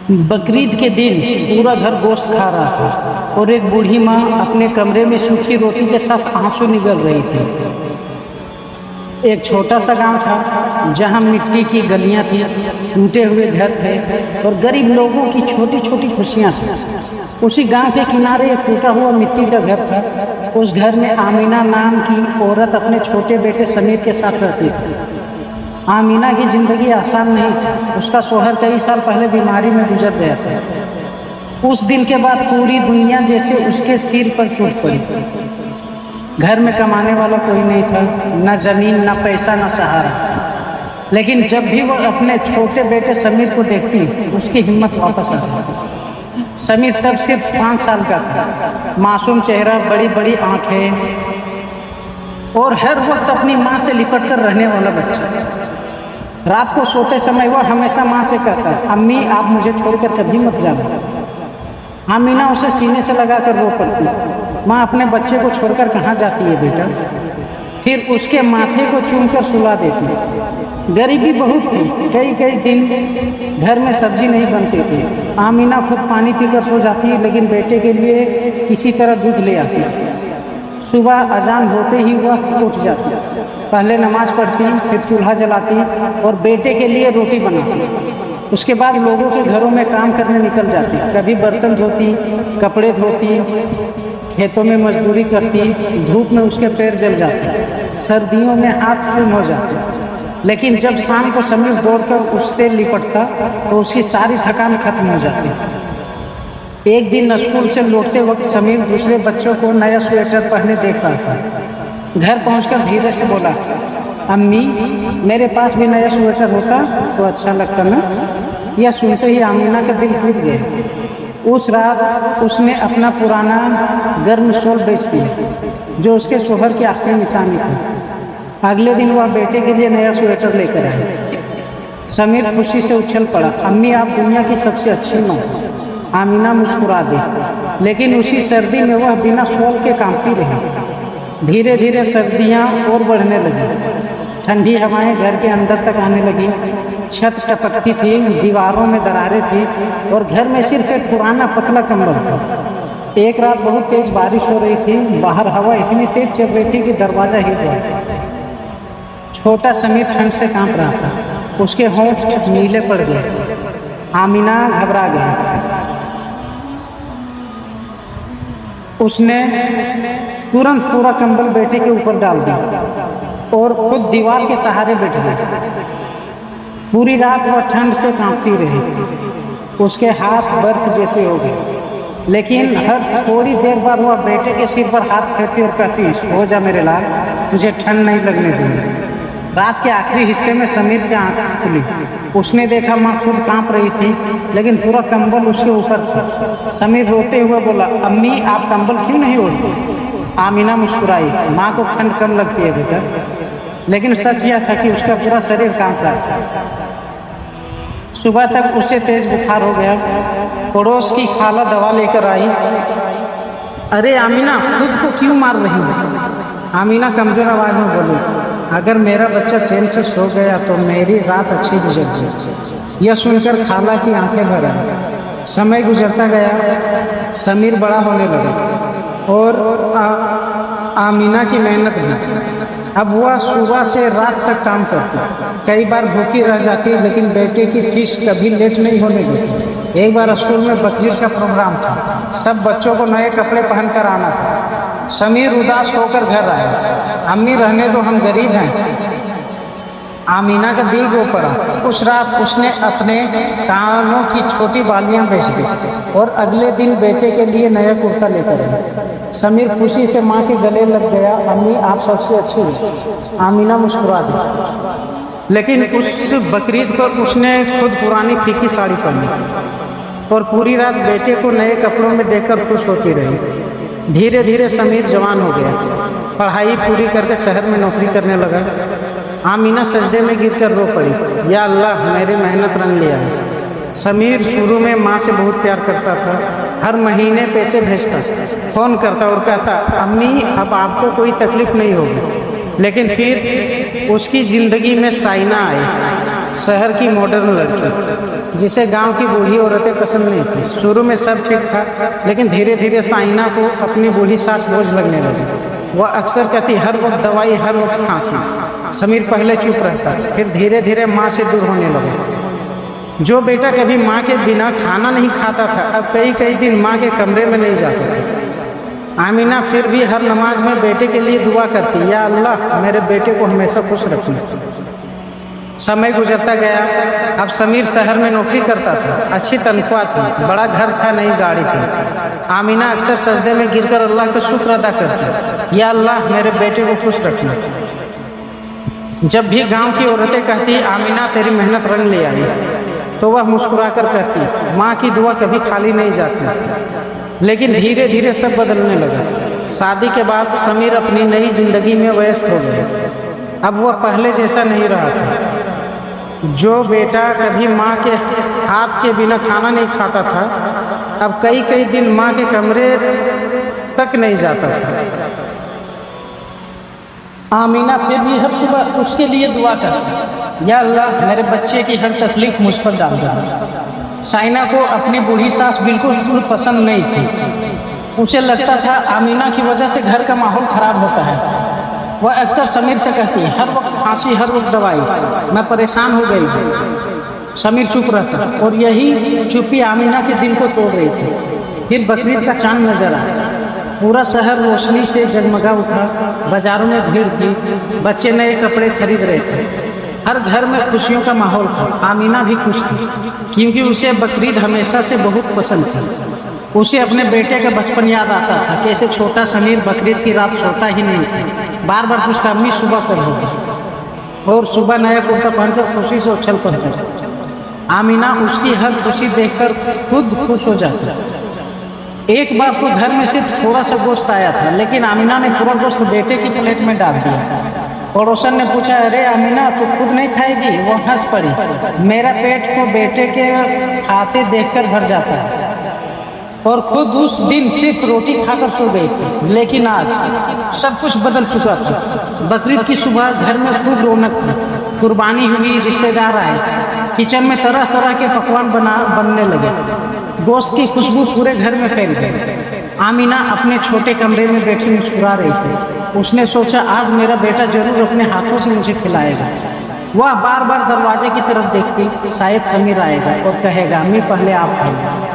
बकरीद के दिन पूरा घर गोश्त खा रहा था और एक बूढ़ी माँ अपने कमरे में सूखी रोटी के साथ आंसू निगल रही थी। एक छोटा सा गांव था जहां मिट्टी की गलियां थी, टूटे हुए घर थे और गरीब लोगों की छोटी छोटी खुशियां थी। उसी गांव के किनारे एक टूटा हुआ मिट्टी का घर था। उस घर में आमीना नाम की औरत अपने छोटे बेटे समीर के साथ रहती थी। आमीना की ज़िंदगी आसान नहीं थी। उसका शौहर कई साल पहले बीमारी में गुजर गया था। उस दिन के बाद पूरी दुनिया जैसे उसके सिर पर टूट पड़ी। घर में कमाने वाला कोई नहीं था, न ज़मीन, न पैसा, न सहारा। लेकिन जब भी वो अपने छोटे बेटे समीर को देखती, उसकी हिम्मत वापस आ जाती। समीर तब सिर्फ 5 साल का था। मासूम चेहरा, बड़ी बड़ी आँखें और हर वक्त अपनी माँ से लिपट कर रहने वाला बच्चा। रात को सोते समय वह हमेशा माँ से कहता, अम्मी आप मुझे छोड़कर कभी मत जाना। आमीना उसे सीने से लगाकर रो पड़ती। माँ अपने बच्चे को छोड़कर कहाँ जाती है बेटा? फिर उसके माथे को चूमकर सुला देती। गरीबी बहुत थी, कई कई दिन घर में सब्जी नहीं बनती थी। आमीना खुद पानी पीकर सो जाती, लेकिन बेटे के लिए किसी तरह दूध ले आती। सुबह अजान होते ही वह उठ जाती, पहले नमाज पढ़ती, फिर चूल्हा जलाती और बेटे के लिए रोटी बनाती। उसके बाद लोगों के घरों में काम करने निकल जाती। कभी बर्तन धोती, कपड़े धोती, खेतों में मजदूरी करती। धूप में उसके पैर जल जाते, सर्दियों में हाथ सून हो जाते। लेकिन जब शाम को समीर दौड़कर उससे लिपटता तो उसकी सारी थकान खत्म हो जाती। एक दिन स्कूल से लौटते वक्त समीर दूसरे बच्चों को नया स्वेटर पहने देख रहा था। घर पहुंचकर धीरे से बोला, अम्मी मेरे पास भी नया स्वेटर होता तो अच्छा लगता ना। यह सुनते ही आमीना का दिल टूट गया। उस रात उसने अपना पुराना गर्म शॉल बेच दिया जो उसके शौहर की आखिरी निशानी थी। अगले दिन वह बेटे के लिए नया स्वेटर लेकर आया। समीर खुशी से उछल पड़ा, अम्मी आप दुनिया की सबसे अच्छी माँ। आमीना मुस्कुरा दी, लेकिन उसी सर्दी में वह बिना शॉल के कांपती रही। धीरे धीरे सर्दियाँ और बढ़ने लगी। ठंडी हवाएं घर के अंदर तक आने लगी। छत टपकती थी, दीवारों में दरारें थी और घर में सिर्फ एक पुराना पतला कंबल था। एक रात बहुत तेज बारिश हो रही थी। बाहर हवा इतनी तेज चल रही थी कि दरवाजा हिल गया। छोटा समीर ठंड से कांप रहा था। उसके होंठ नीले पड़ गए। आमीना घबरा गई। उसने तुरंत पूरा कंबल बेटे के ऊपर डाल दिया और खुद दीवार के सहारे बैठ गई। पूरी रात वह ठंड से कांपती रही। उसके हाथ बर्फ जैसे हो गए। लेकिन हर थोड़ी देर बाद वह बेटे के सिर पर हाथ फेरती और कहती, हो जा मेरे लाल, मुझे ठंड नहीं लगने दूंगी। रात के आखिरी हिस्से में समीर की आंखें खुली। उसने देखा माँ खुद कांप रही थी, लेकिन पूरा कंबल उसके ऊपर था। समीर रोते हुए बोला, अम्मी आप कंबल क्यों नहीं ओढ़ती? आमीना मुस्कुराई, माँ को ठंड कम लगती है बेटा। लेकिन सच यह था कि उसका पूरा शरीर कांप रहा था। सुबह तक उसे तेज बुखार हो गया। पड़ोस की खाला दवा लेकर आई। अरे आमीना खुद को क्यों मार रही है? आमीना कमजोर आवाज में बोली, अगर मेरा बच्चा चैन से सो गया तो मेरी रात अच्छी गुजर गई। यह सुनकर खाला की आंखें भर आई। समय गुजरता गया, समीर बड़ा होने लगा और आमीना की मेहनत भी। अब वह सुबह से रात तक काम करती। कई बार भूखी रह जाती, लेकिन बेटे की फीस कभी लेट नहीं होने देती। एक बार स्कूल में बकरीद का प्रोग्राम था। सब बच्चों को नए कपड़े पहनकर आना था। समीर उदास होकर घर आया, अम्मी रहने तो हम गरीब हैं। आमीना का दिल रो पड़ा। उस रात उसने अपने कानों की छोटी बालियां बेच दी और अगले दिन बेटे के लिए नया कुर्ता लेकर आया। समीर खुशी से माँ के गले लग गया, अम्मी आप सबसे अच्छी हैं। आमीना मुस्कुरा दी। लेकिन उस बकरीद पर उसने खुद पुरानी फीकी साड़ी पहनी और पूरी रात बेटे को नए कपड़ों में देखकर खुश होती रही। धीरे धीरे समीर जवान हो गया। पढ़ाई पूरी करके शहर में नौकरी करने लगा। आमीना सजदे में गिरकर रो पड़ी, या अल्लाह मेरी मेहनत रंग लिया है। समीर शुरू में माँ से बहुत प्यार करता था। हर महीने पैसे भेजता, फ़ोन करता और कहता, अम्मी अब आपको कोई तकलीफ़ नहीं होगी। लेकिन फिर उसकी ज़िंदगी में साइना आई, शहर की मॉडर्न लड़की जिसे गांव की बूढ़ी औरतें पसंद नहीं थी। शुरू में सब ठीक था, लेकिन धीरे धीरे साइना को अपनी बूढ़ी सास बोझ लगने लगी। वह अक्सर कहती, हर वक्त दवाई, हर वक्त खांसी। समीर पहले चुप रहता, फिर धीरे धीरे माँ से दूर होने लगा। जो बेटा कभी माँ के बिना खाना नहीं खाता था, अब कई कई दिन माँ के कमरे में नहीं जाता था। आमीना फिर भी हर नमाज में बेटे के लिए दुआ करती, या अल्लाह मेरे बेटे को हमेशा खुश रखना। समय गुजरता गया। अब समीर शहर में नौकरी करता था, अच्छी तनख्वाह थी, बड़ा घर था, नई गाड़ी थी। आमीना अक्सर सजदे में गिरकर अल्लाह का शुक्र अदा करती, या अल्लाह मेरे बेटे को खुश रखना। जब भी गांव की औरतें कहती, आमीना तेरी मेहनत रंग ले आई, तो वह मुस्कुराकर कहती, माँ की दुआ कभी खाली नहीं जाती। लेकिन धीरे धीरे सब बदलने लगा। शादी के बाद समीर अपनी नई जिंदगी में व्यस्त हो गया। अब वह पहले जैसा नहीं रहा था। जो बेटा कभी माँ के हाथ के बिना खाना नहीं खाता था, अब कई कई दिन माँ के कमरे तक नहीं जाता था। आमीना फिर भी हर सुबह उसके लिए दुआ करती, या अल्लाह मेरे बच्चे की हर तकलीफ मुझ पर डाल दे। साइना को अपनी बूढ़ी सास बिल्कुल पसंद नहीं थी। उसे लगता था आमीना की वजह से घर का माहौल खराब होता है। वह अक्सर समीर से कहती, हर वक्त खांसी, हर वक्त दवाई, मैं परेशान हो गई। समीर चुप रहता और यही चुप्पी आमीना के दिल को तोड़ रही थी। फिर बकरीद का चांद नजर आया। पूरा शहर रोशनी से जगमगा उठा। बाजारों में भीड़ थी, बच्चे नए कपड़े खरीद रहे थे। हर घर में खुशियों का माहौल था। आमीना भी खुश थी, क्योंकि उसे बकरीद हमेशा से बहुत पसंद थी। उसे अपने बेटे का बचपन याद आता था। कैसे छोटा समीर बकरीद की रात सोता ही नहीं था, बार बार पूछता, अम्मी सुबह कब होगी, और सुबह नया कुर्ता पहनकर खुशी से उछल पड़ता। आमीना उसकी हर खुशी देखकर खुद खुश हो जाती। एक बार तो घर में सिर्फ थोड़ा सा गोश्त आया था, लेकिन आमीना ने पूरा गोश्त बेटे की प्लेट में डाल दिया। पड़ोसन ने पूछा, अरे आमीना तू खुद नहीं खाएगी? वो हंस पड़ी, मेरा पेट तो बेटे के खाते देखकर भर जाता है। और खुद उस दिन सिर्फ रोटी खाकर सो गई थी। लेकिन आज सब कुछ बदल चुका था। बकरीद की सुबह घर में खूब रौनक थी। कुर्बानी हुई, रिश्तेदार आए, किचन में तरह तरह के पकवान बनने लगे। गोश्त की खुशबू पूरे घर में फैल गई। आमीना अपने छोटे कमरे में बैठी मुस्कुरा रही थी। उसने सोचा, आज मेरा बेटा जरूर अपने हाथों से मुझे खिलाएगा। वह बार बार दरवाजे की तरफ देखती, शायद समीर आएगा और कहेगा, अम्मी पहले आप खाइए।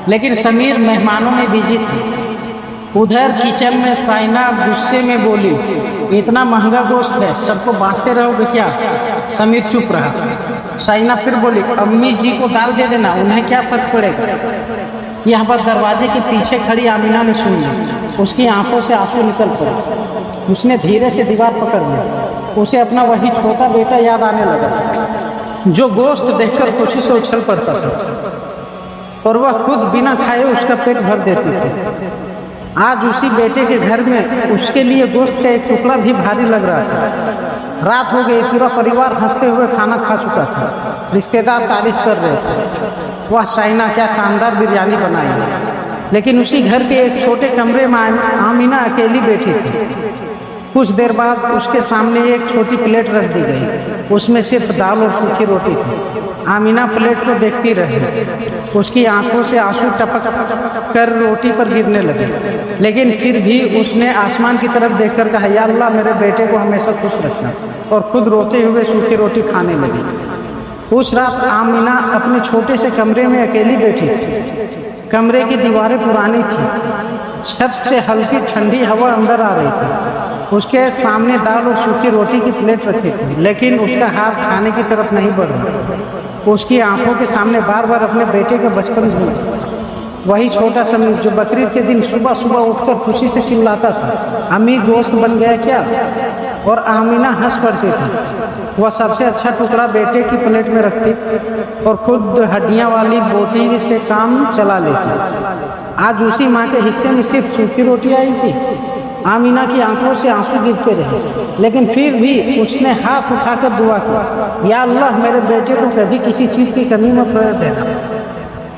लेकिन समीर मेहमानों में बिजी थी। उधर किचन में साइना गुस्से में बोली, इतना महंगा गोश्त है, सबको बांटते रहोगे क्या? समीर चुप रहा। साइना फिर बोली, अम्मी जी को दाल दे देना, उन्हें क्या फर्क पड़ेगा। यह बात दरवाजे के पीछे खड़ी आमीना ने सुन ली। उसकी आंखों से आंसू निकल पड़े। उसने धीरे से दीवार पकड़ ली। उसे अपना वही छोटा बेटा याद आने लगा, जो गोश्त देखकर खुशी से उछल पड़ता था, और वह खुद बिना खाए उसका पेट भर देती थी। आज उसी बेटे के घर में उसके लिए गोश्त का एक टुकड़ा भी भारी लग रहा था। रात हो गई, पूरा परिवार हंसते हुए खाना खा चुका था। रिश्तेदार तारीफ कर रहे थे, वह साइना क्या शानदार बिरयानी बनाई है। लेकिन उसी घर के एक छोटे कमरे में आमीना अकेली बैठी थी। कुछ देर बाद उसके सामने एक छोटी प्लेट रख दी गई। उसमें सिर्फ दाल और सूखी रोटी थी। आमीना प्लेट को देखती रही। उसकी आंखों से आंसू टपक कर रोटी पर गिरने लगे। लेकिन फिर भी उसने आसमान की तरफ देखकर कहा, या अल्लाह मेरे बेटे को हमेशा खुश रखना, और खुद रोते हुए सूखी रोटी खाने लगी। उस रात आमीना अपने छोटे से कमरे में अकेली बैठी थी। कमरे की दीवारें पुरानी थी। छत से हल्की ठंडी हवा अंदर आ रही थी। उसके सामने दाल और सूखी रोटी की प्लेट रखी थी, लेकिन उसका हाथ खाने की तरफ नहीं बढ़ रहा। उसकी आंखों के सामने बार बार अपने बेटे का बचपन घूमा। वही छोटा समीर जो बकरीद के दिन सुबह सुबह उठकर खुशी से चिल्लाता था, अम्मी गोश्त बन गया क्या? और आमीना हंस पड़ती थी। वह सबसे अच्छा टुकड़ा बेटे की प्लेट में रखती और खुद हड्डियां वाली बोटी से काम चला लेती। आज उसी माँ के हिस्से में सिर्फ सूखी रोटी आई थी। आमीना की आंखों से आंसू गिरते रहे, लेकिन फिर भी उसने हाथ उठाकर दुआ की, या अल्लाह मेरे बेटे को कभी किसी चीज़ की कमी मत होने देना।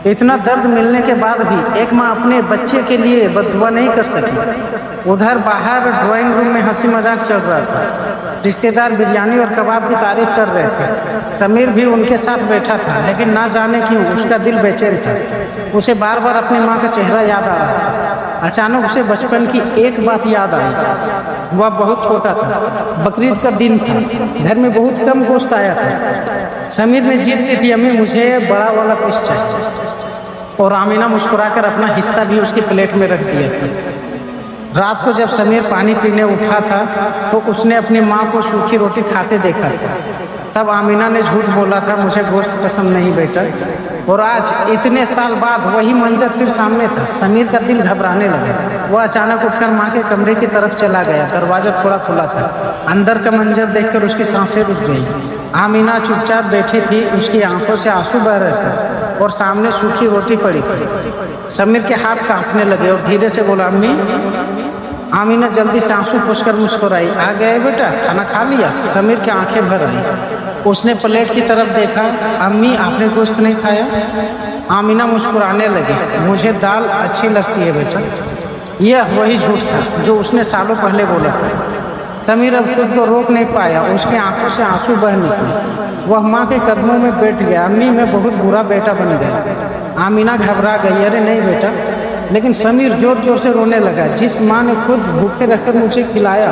इतना दर्द मिलने के बाद भी एक माँ अपने बच्चे के लिए बददुआ नहीं कर सकी। उधर बाहर ड्राइंग रूम में हंसी मजाक चल रहा था। रिश्तेदार बिरयानी और कबाब की तारीफ कर रहे थे। समीर भी उनके साथ बैठा था, लेकिन ना जाने क्यों उसका दिल बेचैन था। उसे बार बार अपनी माँ का चेहरा याद आ रहा था। अचानक उसे बचपन की एक बात याद आई। वह बहुत छोटा था, बकरीद का दिन था, घर में बहुत कम गोश्त आया था। समीर ने जिद की थी, अम्मी मुझे बड़ा वाला पीस चाहिए, और आमीना मुस्कुराकर अपना हिस्सा भी उसकी प्लेट में रख दिया था। रात को जब समीर पानी पीने उठा था तो उसने अपनी माँ को सूखी रोटी खाते देखा था। तब आमीना ने झूठ बोला था, मुझे गोश्त पसंद नहीं बेटा। और आज इतने साल बाद वही मंजर फिर सामने था। समीर का दिल घबराने लगा। वह अचानक उठकर माँ के कमरे की तरफ चला गया। दरवाजा थोड़ा खुला था। अंदर का मंजर देखकर उसकी सांसें रुक गई। आमीना चुपचाप बैठी थी, उसकी आंखों से आंसू बह रहे थे और सामने सूखी रोटी पड़ी थी। समीर के हाथ कांपने लगे और धीरे से बोला, अम्मी। आमीना जल्दी से आंसू पोंछकर मुस्कुराई। आ गए बेटा, खाना खा लिया? समीर की आंखें भर आई। उसने प्लेट की तरफ देखा। अम्मी आपने गोश्त नहीं खाया? आमीना मुस्कुराने लगी। मुझे दाल अच्छी लगती है बेटा। यह वही झूठ था जो उसने सालों पहले बोला था। समीर अब खुद को रोक नहीं पाया, उसकी आंखों से आंसू बह निकले। वह माँ के कदमों में बैठ गया। अम्मी मैं बहुत बुरा बेटा बन गया। आमीना घबरा गई। अरे नहीं बेटा। लेकिन समीर जोर जोर से रोने लगा। जिस माँ ने खुद भूखे रखकर मुझे खिलाया,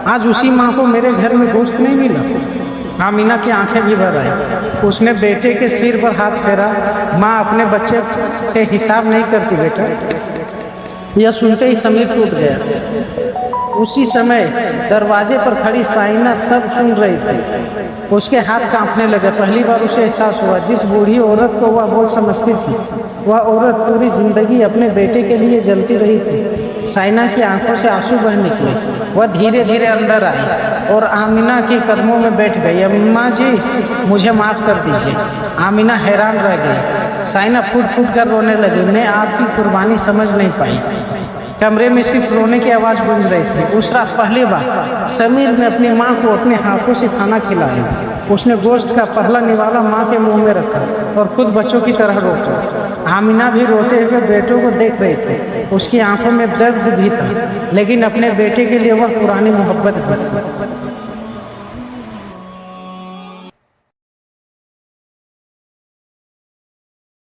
आज उसी माँ को मेरे घर में गोश्त नहीं मिला। आमीना की आंखें भी भर आई। उसने बेटे के सिर पर हाथ फेरा। माँ अपने बच्चे से हिसाब नहीं करती बेटा। यह सुनते ही समीर टूट गया। उसी समय दरवाजे पर खड़ी साइना सब सुन रही थी। उसके हाथ कांपने लगे। पहली बार उसे एहसास हुआ, जिस बूढ़ी औरत को वह बहुत समझती थी, वह औरत पूरी जिंदगी अपने बेटे के लिए जलती रही थी। साइना की आंखों से आंसू बह निकले। वह धीरे धीरे अंदर आई और आमीना के कदमों में बैठ गई। अम्मा जी मुझे माफ़ कर दीजिए। आमीना हैरान रह गई। साइना फूट फूट कर रोने लगी। मैं आपकी कुर्बानी समझ नहीं पाई। कमरे में सिर्फ रोने की आवाज़ गूंज रही थी। उस रात पहली बार समीर ने अपनी माँ को अपने हाथों से खाना खिलाया। उसने गोश्त का पहला निवाला माँ के मुंह में रखा और खुद बच्चों की तरह रोका। आमीना भी रोते हुए बेटों को देख रही थी। उसकी आंखों में दर्द भी था, लेकिन अपने बेटे के लिए वह पुरानी मोहब्बत भी थी।